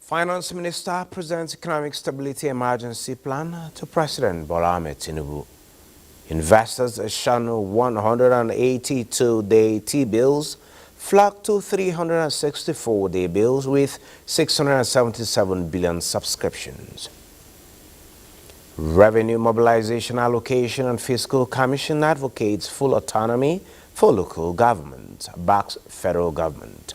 Finance Minister presents Economic Stability Emergency Plan to President Bola Ahmed Tinubu. Investors shun 182-day T-bills flock to 364-day bills with 677 billion subscriptions. Revenue Mobilization Allocation and Fiscal Commission advocates full autonomy for local government, backs federal government.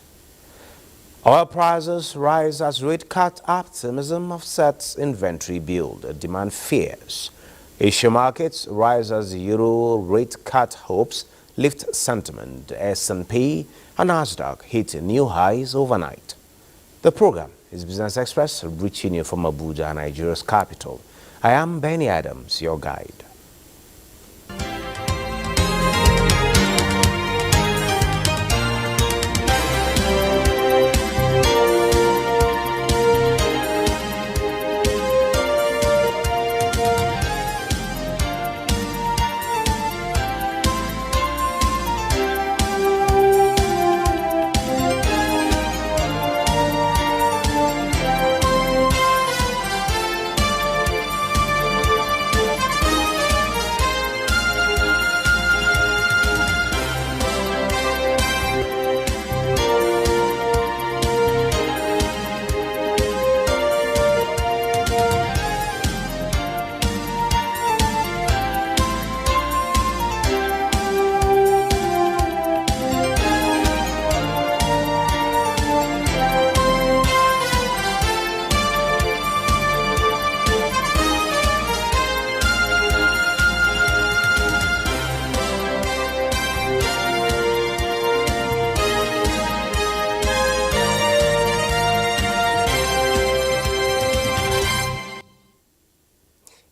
Oil prices rise as rate cut optimism offsets inventory build, demand fears. Asia markets rise as euro rate cut hopes lift sentiment. S&P and Nasdaq hit new highs overnight. The program is Business Express, reaching you from Abuja, Nigeria's capital. I am Benny Adams, your guide.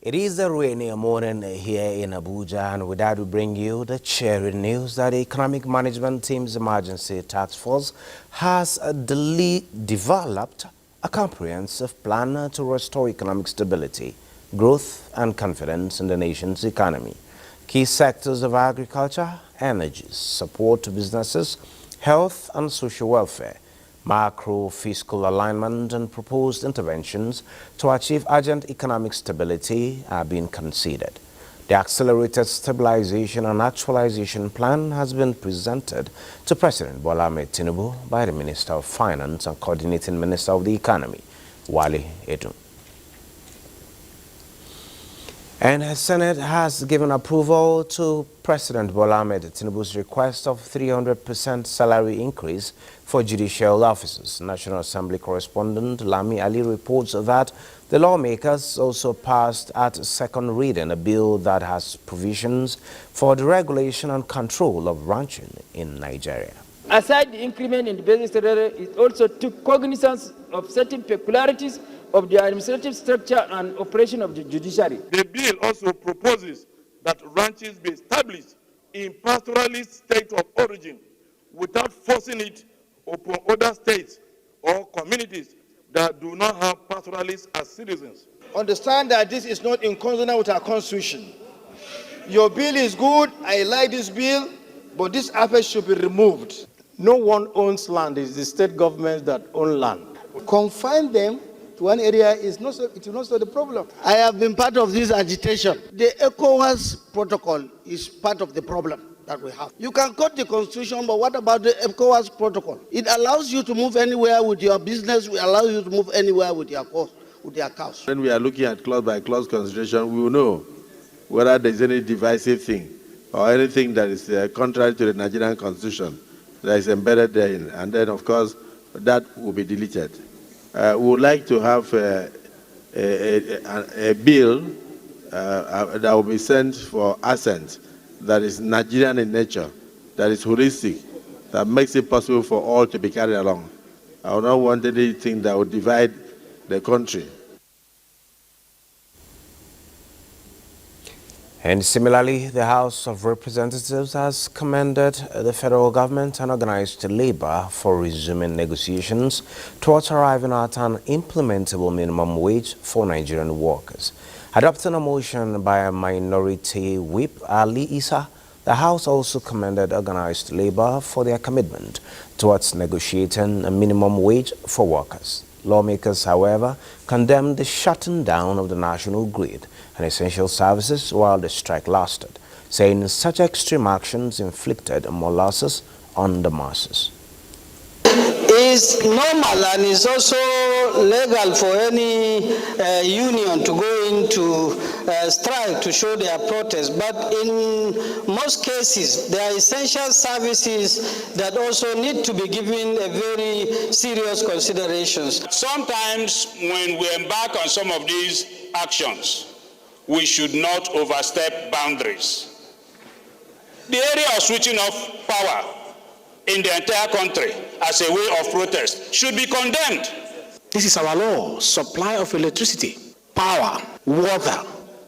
It is a rainy morning here in Abuja, and with that we bring you the cheering news that the Economic Management Team's Emergency Task Force has developed a comprehensive plan to restore economic stability, growth and confidence in the nation's economy. Key sectors of agriculture, energy, support to businesses, health and social welfare, macro-fiscal alignment and proposed interventions to achieve urgent economic stability are being considered. The Accelerated Stabilization and Actualization Plan has been presented to President Bola Ahmed Tinubu by the Minister of Finance and Coordinating Minister of the Economy, Wale Edun. And the Senate has given approval to President Bola Ahmed Tinubu's request of 300% salary increase for judicial officers. National Assembly correspondent Lami Ali reports that the lawmakers also passed at second reading a bill that has provisions for the regulation and control of ranching in Nigeria. Aside the increment in the basic salary, it also took cognizance of certain peculiarities of the administrative structure and operation of the judiciary. The bill also proposes that ranches be established in pastoralist states of origin without forcing it upon other states or communities that do not have pastoralists as citizens. Understand that this is not in consonance with our constitution. Your bill is good, I like this bill, but this aspect should be removed. No one owns land, it is the state governments that own land. Confine them to one area it will not solve the problem. I have been part of this agitation. The ECOWAS protocol is part of the problem that we have. You can quote the constitution, but what about the ECOWAS protocol? It allows you to move anywhere with your business, it allows you to move anywhere with your cows. When we are looking at clause by clause consideration, we will know whether there is any divisive thing or anything that is contrary to the Nigerian constitution that is embedded therein, and then of course that will be deleted. We would like to have a bill that will be sent for assent that is Nigerian in nature, that is holistic, that makes it possible for all to be carried along. I would not want anything that would divide the country. And similarly, the House of Representatives has commended the federal government and organized labor for resuming negotiations towards arriving at an implementable minimum wage for Nigerian workers. Adopting a motion by a minority whip, Ali Issa, the House also commended organized labor for their commitment towards negotiating a minimum wage for workers. Lawmakers, however, condemned the shutting down of the national grid and essential services while the strike lasted, saying such extreme actions inflicted more losses on the masses. It's normal and it's also legal for any union to go into strike to show their protest. But in most cases, there are essential services that also need to be given a very serious considerations. Sometimes when we embark on some of these actions, we should not overstep boundaries. The area of switching off power in the entire country as a way of protest should be condemned. This is our law: supply of electricity, power, water,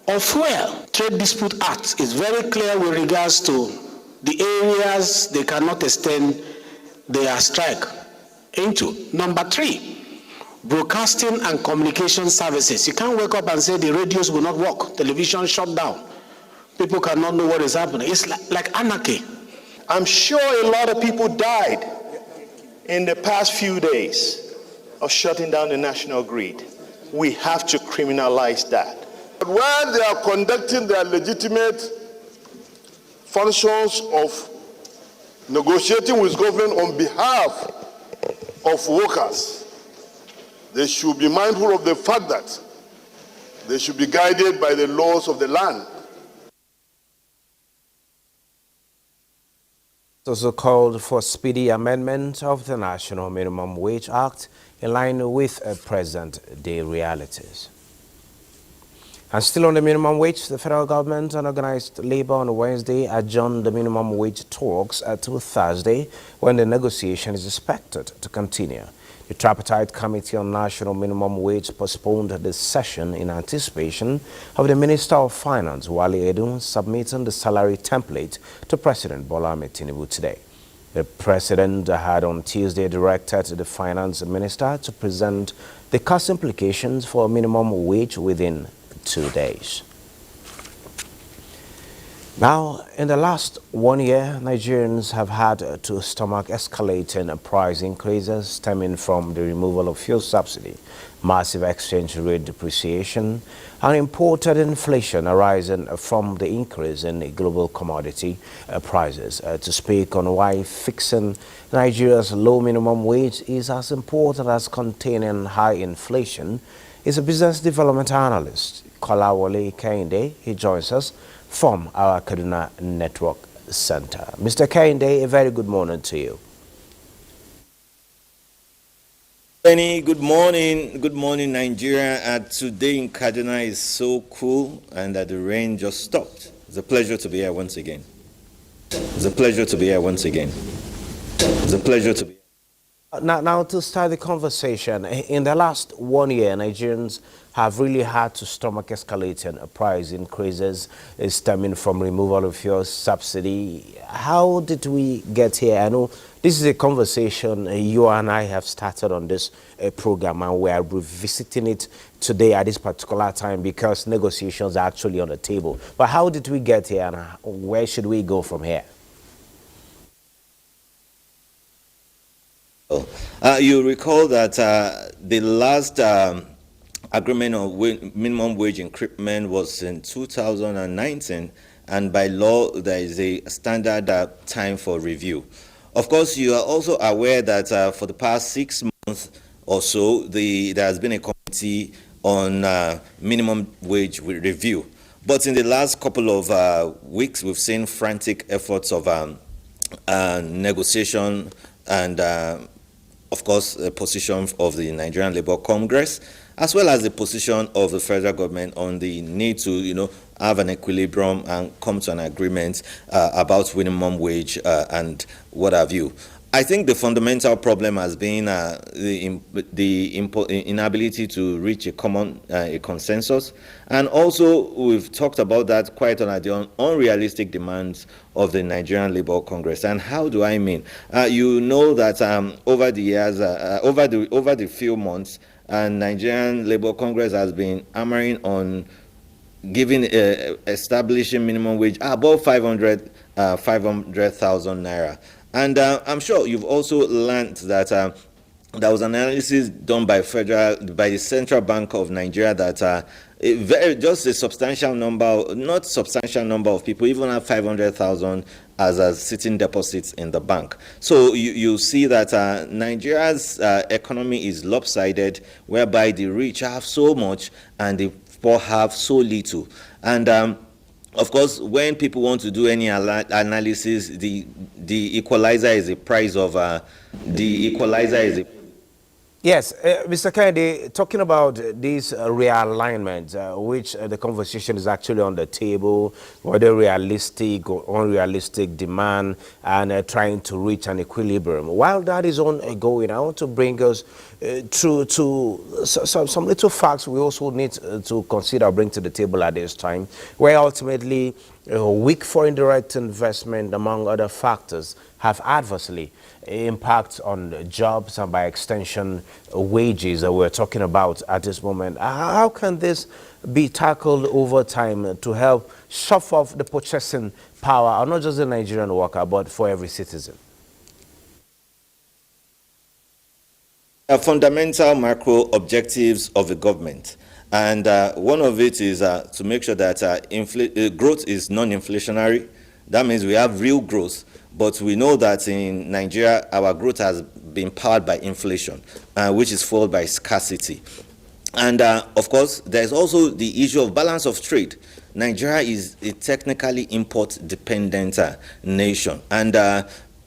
or fuel. Trade Dispute Act is very clear with regards to the areas they cannot extend their strike into. Number 3, broadcasting and communication services. You can't wake up and say the radios will not work, television shut down. People cannot know what is happening. It's like anarchy. I'm sure a lot of people died in the past few days of shutting down the national grid. We have to criminalize that. But while they are conducting their legitimate functions of negotiating with government on behalf of workers, they should be mindful of the fact that they should be guided by the laws of the land. Also called for speedy amendment of the National Minimum Wage Act in line with present-day realities. And still on the minimum wage, the federal government and organized labor on Wednesday adjourned the minimum wage talks until Thursday, when the negotiation is expected to continue. The tripartite Committee on National Minimum Wage postponed this session in anticipation of the Minister of Finance, Wale Edun, submitting the salary template to President Bola Ahmed Tinubu today. The President had on Tuesday directed the Finance Minister to present the cost implications for minimum wage within 2 days. Now, in the last 1 year, Nigerians have had to stomach escalating price increases stemming from the removal of fuel subsidy, massive exchange rate depreciation, and imported inflation arising from the increase in global commodity prices. To speak on why fixing Nigeria's low minimum wage is as important as containing high inflation is a business development analyst, Kolawole Kehinde. He joins us from our Kaduna Network Center. Mr. Kehinde, a very good morning to you. Benny, good morning. Good morning, Nigeria. Today in Kaduna is so cool and that the rain just stopped. It's a pleasure to be here once again. It's a pleasure to be here once again. It's a pleasure to be here. Now, to start the conversation, in the last 1 year, Nigerians have really had to stomach escalating price increases stemming from removal of fuel subsidy. How did we get here? I know this is a conversation you and I have started on this program, and we are revisiting it today at this particular time because negotiations are actually on the table. But how did we get here, and where should we go from here? You recall that the last agreement on minimum wage increment was in 2019, and by law there is a standard time for review. Of course, you are also aware that for the past 6 months or so, there has been a committee on minimum wage review. But in the last couple of weeks, we've seen frantic efforts of negotiation and of course, the position of the Nigerian Labour Congress, as well as the position of the federal government on the need to, have an equilibrium and come to an agreement about minimum wage and what have you. I think the fundamental problem has been the inability to reach a consensus, and also we've talked about that quite on the unrealistic demands of the Nigerian Labour Congress. And how do I mean? You know that over the years, over the few months, Nigerian Labour Congress has been hammering on giving establishing minimum wage above 500,000 naira. And I'm sure you've also learned that there was an analysis done by the Central Bank of Nigeria that just a substantial number, not substantial number of people even have 500,000 as sitting deposits in the bank. So you see that Nigeria's economy is lopsided, whereby the rich have so much and the poor have so little. And of course, when people want to do any analysis, the equalizer is the price of Yes, Mr. Kennedy, talking about this realignment, which the conversation is actually on the table, whether realistic or unrealistic demand, and trying to reach an equilibrium. While that is ongoing, I want to bring us through to some little facts we also need to consider, bring to the table at this time, where ultimately weak foreign direct investment, among other factors, have adversely impact on jobs and by extension wages that we're talking about at this moment. How can this be tackled over time to help shove off the purchasing power, not just the Nigerian worker, but for every citizen? Fundamental macro objectives of the government. And one of it is to make sure that growth is non-inflationary. That means we have real growth. But we know that in Nigeria, our growth has been powered by inflation, which is followed by scarcity. And of course, there's also the issue of balance of trade. Nigeria is a technically import-dependent nation. And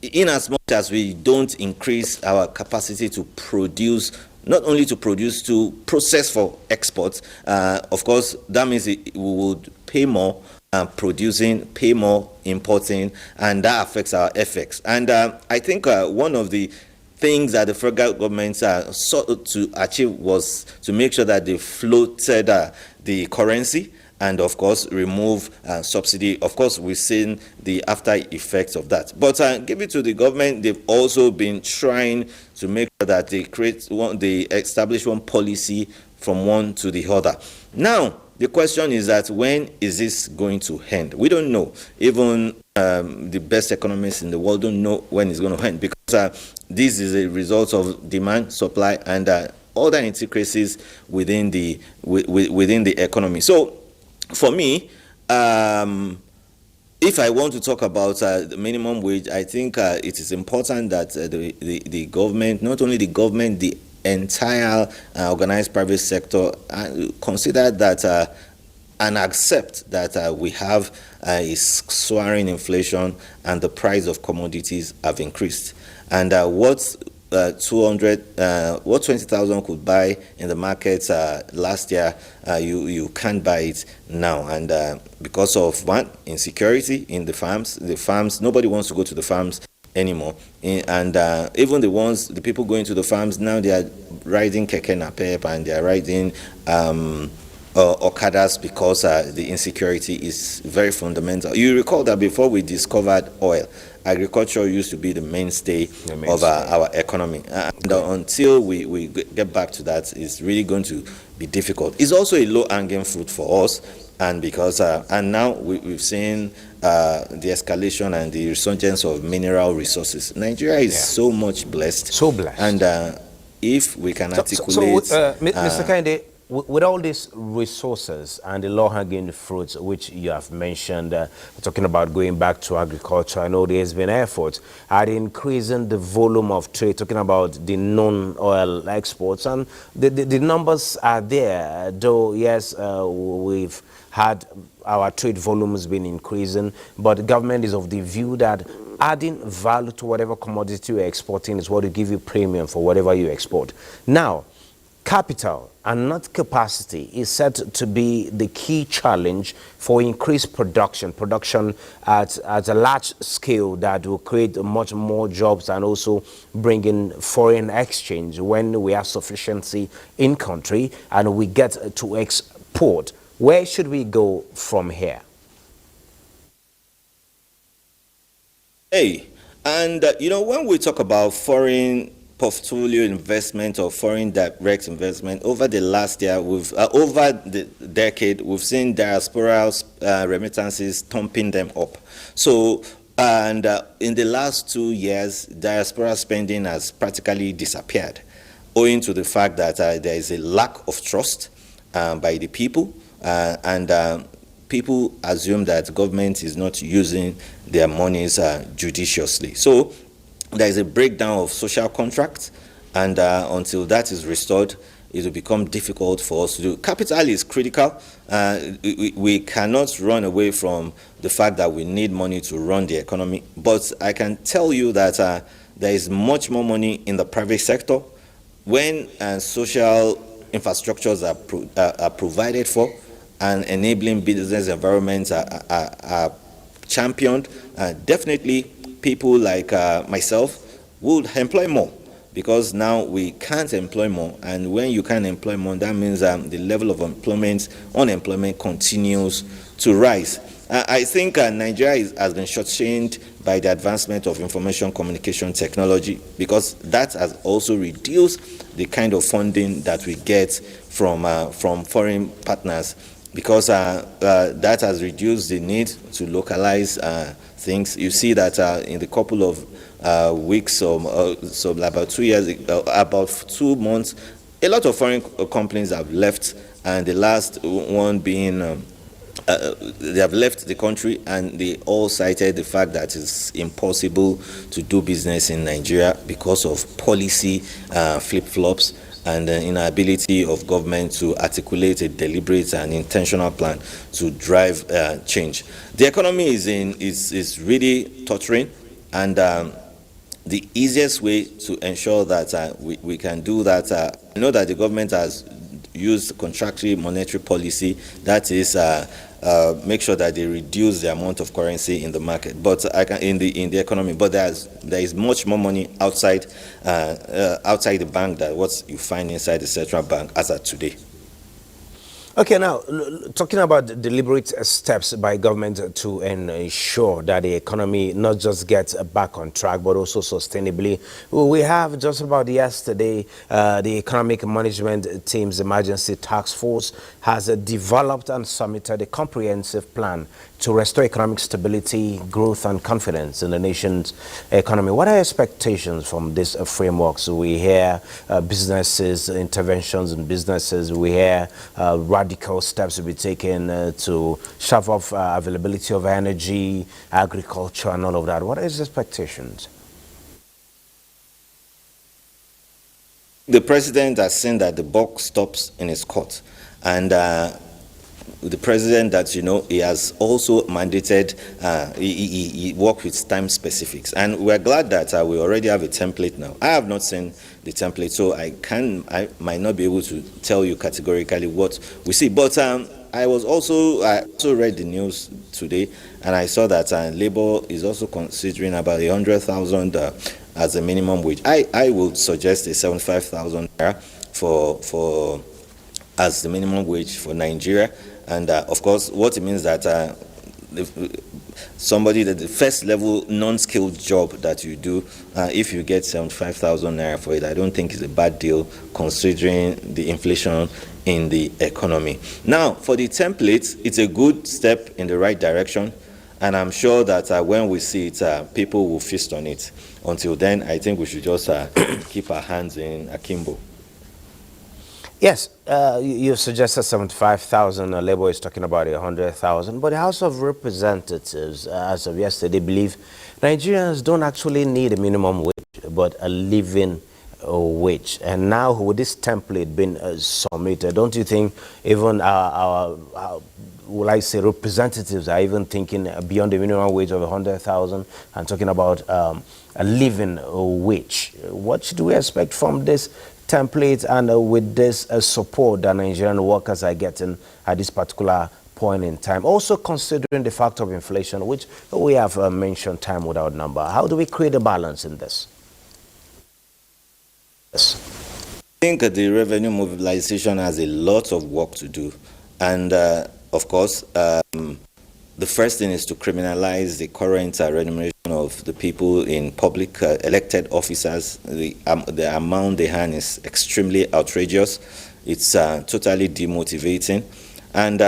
in as much as we don't increase our capacity to produce, not only to produce, to process for exports, of course, that means we would pay more producing, pay more importing, and that affects our FX. And I think one of the things that the federal government sought to achieve was to make sure that they floated the currency and, of course, remove subsidy. Of course, we've seen the after effects of that. But give it to the government, they've also been trying to make sure that they establish one policy from one to the other. Now, the question is that when is this going to end? We don't know. Even the best economists in the world don't know when it's going to end, because this is a result of demand, supply, and other intricacies within the economy. So, for me, if I want to talk about the minimum wage, I think it is important that the government, not only the government, the entire organized private sector consider that and accept that we have a soaring inflation and the price of commodities have increased. And what 20,000 could buy in the markets last year, you can't buy it now. And because of one, insecurity in the farms, nobody wants to go to the farms anymore. And even the people going to the farms now, they are riding keke napep and they are riding Okadas, because the insecurity is very fundamental. You recall that before we discovered oil, agriculture used to be the mainstay of our economy. And until we get back to that, it's really going to be difficult. It's also a low-hanging fruit for us. And because and now we've seen the escalation and the resurgence of mineral resources. Nigeria is so much blessed. So blessed. And if we can articulate... Mr. Kennedy, with all these resources and the low-hanging fruits which you have mentioned, talking about going back to agriculture, I know there's been efforts at increasing the volume of trade, talking about the non-oil exports, and the numbers are there, though, yes, we've had our trade volumes been increasing, but the government is of the view that adding value to whatever commodity you're exporting is what will give you premium for whatever you export. Now, capital and not capacity is said to be the key challenge for increased production at a large scale that will create much more jobs and also bring in foreign exchange when we have sufficiency in country and we get to export. Where should we go from here? And when we talk about foreign portfolio investment or foreign direct investment, over the last year, over the decade, we've seen diasporal remittances thumping them up. So, and in the last 2 years, diaspora spending has practically disappeared. owing to the fact that there is a lack of trust by the people, and people assume that government is not using their monies judiciously. So there is a breakdown of social contracts, and until that is restored, it will become difficult for us to do. Capital is critical. We cannot run away from the fact that we need money to run the economy, but I can tell you that there is much more money in the private sector. When social infrastructures are provided for and enabling business environments are championed, definitely people like myself would employ more, because now we can't employ more, and when you can't employ more, that means the level of unemployment continues to rise. I think Nigeria has been shortchanged by the advancement of information communication technology, because that has also reduced the kind of funding that we get from foreign partners, because that has reduced the need to localize things. You see that in the couple of weeks, so about 2 years, about 2 months, a lot of foreign companies have left, and the last one being they have left the country, and they all cited the fact that it's impossible to do business in Nigeria because of policy flip-flops and the inability of government to articulate a deliberate and intentional plan to drive change. The economy is really tottering, and the easiest way to ensure that we can do that, I know that the government has used contractory monetary policy, that is make sure that they reduce the amount of currency in the market, but in the economy. But there is much more money outside the bank than what you find inside the central bank as of today. Okay, now, talking about deliberate steps by government to ensure that the economy not just gets back on track, but also sustainably. We have just about yesterday, the Economic Management Team's Emergency Task Force has developed and submitted a comprehensive plan to restore economic stability, growth, and confidence in the nation's economy. What are expectations from this framework? So we hear businesses, interventions in businesses. We hear radical steps to be taken to shove off availability of energy, agriculture, and all of that. What are his expectations? The president has seen that the buck stops in his court, and the president, that he has also mandated, he worked with time specifics, and we're glad that we already have a template now. I have not seen the template, so I might not be able to tell you categorically what we see, but I also read the news today, and I saw that Labour is also considering about 100,000 as a minimum wage. I would suggest a 75,000 for as the minimum wage for Nigeria. And of course, what it means that somebody that the first level non-skilled job that you do, if you get 75,000 naira for it, I don't think it's a bad deal considering the inflation in the economy. Now, for the template, it's a good step in the right direction, and I'm sure that when we see it, people will feast on it. Until then, I think we should just keep our hands in akimbo. Yes, you suggested 75,000. Labour is talking about 100,000. But the House of Representatives, as of yesterday, believe Nigerians don't actually need a minimum wage, but a living wage. And now, with this template being submitted, don't you think even our will I say representatives are even thinking beyond the minimum wage of 100,000 and talking about a living wage? What should we expect from this template and with this support that Nigerian workers are getting at this particular point in time? Also considering the fact of inflation, which we have mentioned time without number. How do we create a balance in this? Yes. I think the revenue mobilization has a lot of work to do, and of course, the first thing is to criminalize the current remuneration of the people in public elected officers. The amount they earn is extremely outrageous. It's totally demotivating. And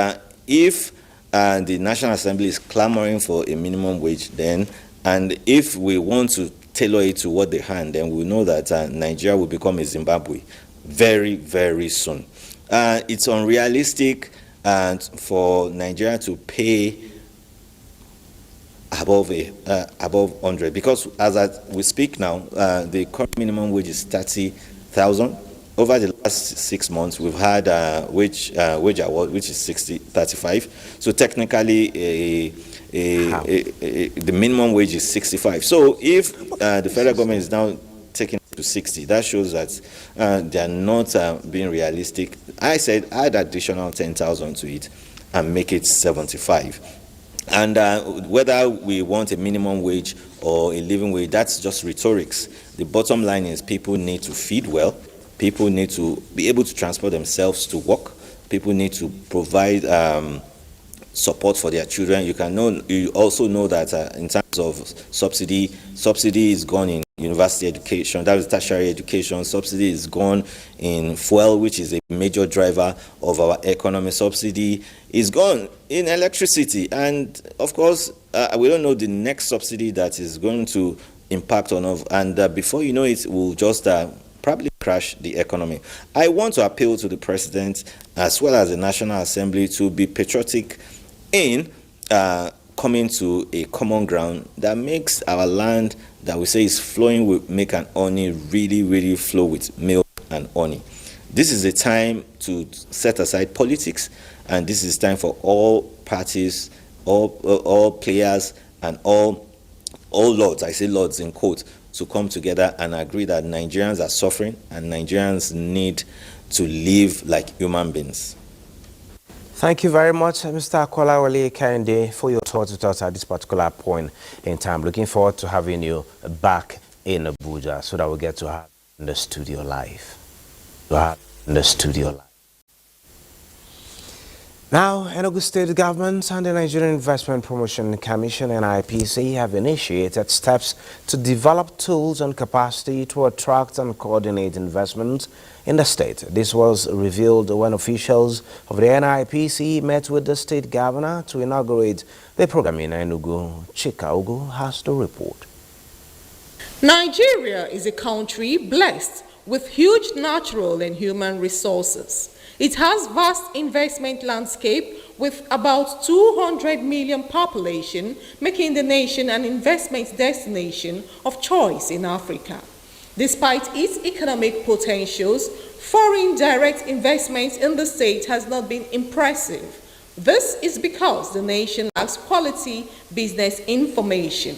if the National Assembly is clamoring for a minimum wage, then, and if we want to tailor it to what they hand, then we know that Nigeria will become a Zimbabwe very, very soon. It's unrealistic for Nigeria to pay above 100, because as we speak now, the current minimum wage is 30,000. Over the last 6 months, we've had wage award, which is 35. So technically, the minimum wage is 65. So if the federal government is now taking it to 60, that shows that they are not being realistic. I said add additional 10,000 to it and make it 75. And whether we want a minimum wage or a living wage, that's just rhetorics. The bottom line is people need to feed well. People need to be able to transport themselves to work. People need to provide support for their children. You also know that in terms of subsidy is gone in university education, that is tertiary education. Subsidy is gone in fuel, which is a major driver of our economy. Subsidy is gone in electricity, and of course we don't know the next subsidy that is going to impact on us, and before you know it, will just probably crash the economy. I want to appeal to the president as well as the National Assembly to be patriotic in coming to a common ground that makes our land that we say is flowing with milk and honey really, really flow with milk and honey. This is a time to set aside politics, and this is time for all parties, all players, and all lords, I say lords in quote, to come together and agree that Nigerians are suffering and Nigerians need to live like human beings. Thank you very much, Mr. Kolawole Kende, for your thoughts with us at this particular point in time. Looking forward to having you back in Abuja so that we get to have in the studio live. Now, Enugu State Government and the Nigerian Investment Promotion Commission, NIPC, have initiated steps to develop tools and capacity to attract and coordinate investment in the state. This was revealed when officials of the NIPC met with the state governor to inaugurate the program in Enugu. Chika Ugu has the report. Nigeria is a country blessed with huge natural and human resources. It has vast investment landscape with about 200 million population, making the nation an investment destination of choice in Africa. Despite its economic potentials, foreign direct investment in the state has not been impressive. This is because the nation lacks quality business information.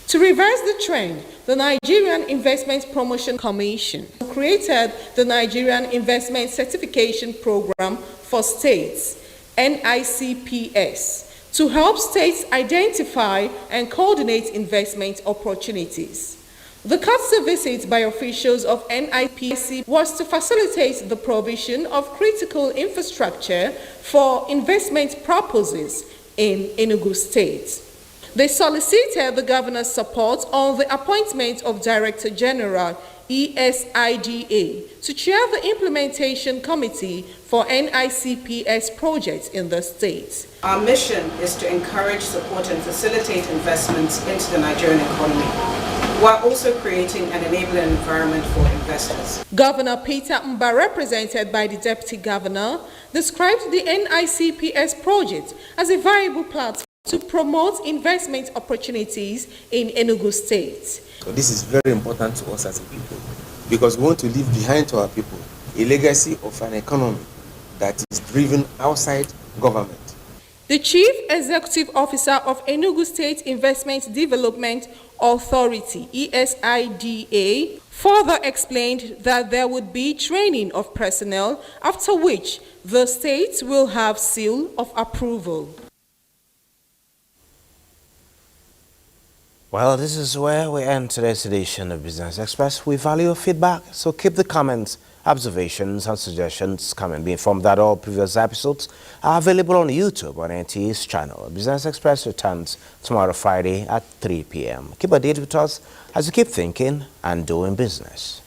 To reverse the trend, the Nigerian Investment Promotion Commission created the Nigerian Investment Certification Program for States, NICPS, to help states identify and coordinate investment opportunities. The courtesy visit by officials of NIPC was to facilitate the provision of critical infrastructure for investment purposes in Enugu State. They solicited the governor's support on the appointment of Director General, ESIDA, to chair the implementation committee for NICPS projects in the state. Our mission is to encourage, support, and facilitate investments into the Nigerian economy, while also creating an enabling environment for investors. Governor Peter Mba, represented by the Deputy Governor, described the NICPS project as a viable platform to promote investment opportunities in Enugu State. So this is very important to us as a people, because we want to leave behind to our people a legacy of an economy that is driven outside government. The Chief Executive Officer of Enugu State Investment Development Authority, ESIDA, further explained that there would be training of personnel, after which the state will have seal of approval. Well, this is where we end today's edition of Business Express. We value your feedback, so keep the comments, observations, and suggestions coming. Be informed that all previous episodes are available on YouTube on NTA's channel. Business Express returns tomorrow, Friday at 3 p.m. Keep updated with us as you keep thinking and doing business.